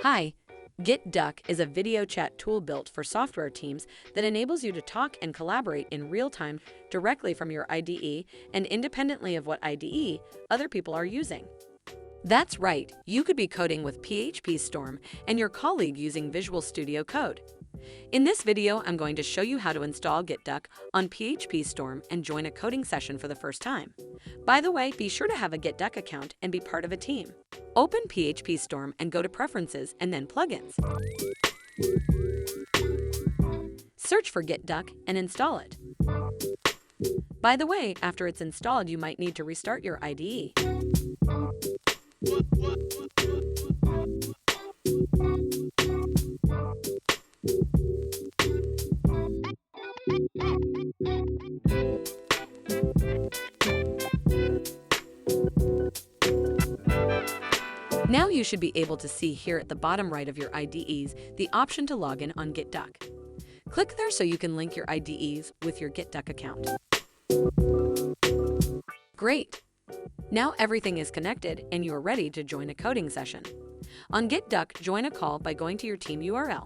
Hi, GitDuck is a video chat tool built for software teams that enables you to talk and collaborate in real time directly from your IDE and independently of what IDE other people are using. That's right, you could be coding with PhpStorm and your colleague using Visual Studio Code. In this video, I'm going to show you how to install GitDuck on PhpStorm and join a coding session for the first time. By the way, be sure to have a GitDuck account and be part of a team. Open PhpStorm and go to Preferences and then Plugins. Search for GitDuck and install it. By the way, after it's installed, you might need to restart your IDE. Now you should be able to see here at the bottom right of your IDEs the option to log in on GitDuck. Click there so you can link your IDEs with your GitDuck account. Great! Now everything is connected and you are ready to join a coding session. On GitDuck, join a call by going to your team URL.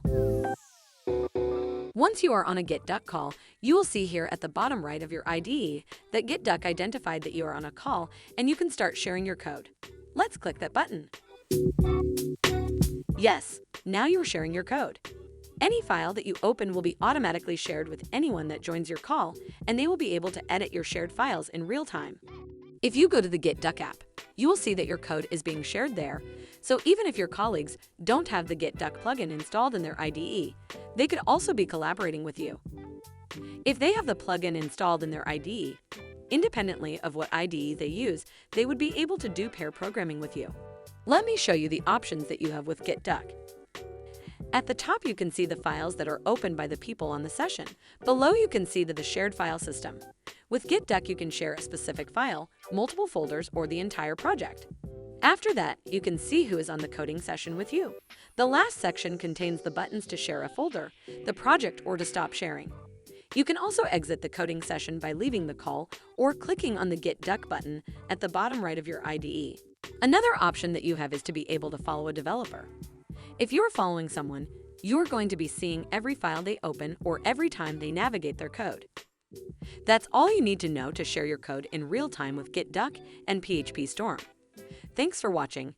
Once you are on a GitDuck call, you will see here at the bottom right of your IDE that GitDuck identified that you are on a call and you can start sharing your code. Let's click that button. Yes, now you're sharing your code. Any file that you open will be automatically shared with anyone that joins your call, and they will be able to edit your shared files in real time. If you go to the GitDuck app, you will see that your code is being shared there, so even if your colleagues don't have the GitDuck plugin installed in their IDE, they could also be collaborating with you. If they have the plugin installed in their IDE, independently of what IDE they use, they would be able to do pair programming with you. Let me show you the options that you have with GitDuck. At the top, you can see the files that are opened by the people on the session. Below, you can see the shared file system. With GitDuck, you can share a specific file, multiple folders, or the entire project. After that, you can see who is on the coding session with you. The last section contains the buttons to share a folder, the project, or to stop sharing. You can also exit the coding session by leaving the call or clicking on the GitDuck button at the bottom right of your IDE. Another option that you have is to be able to follow a developer. If you're following someone, you're going to be seeing every file they open or every time they navigate their code. That's all you need to know to share your code in real time with GitDuck and PhpStorm. Thanks for watching.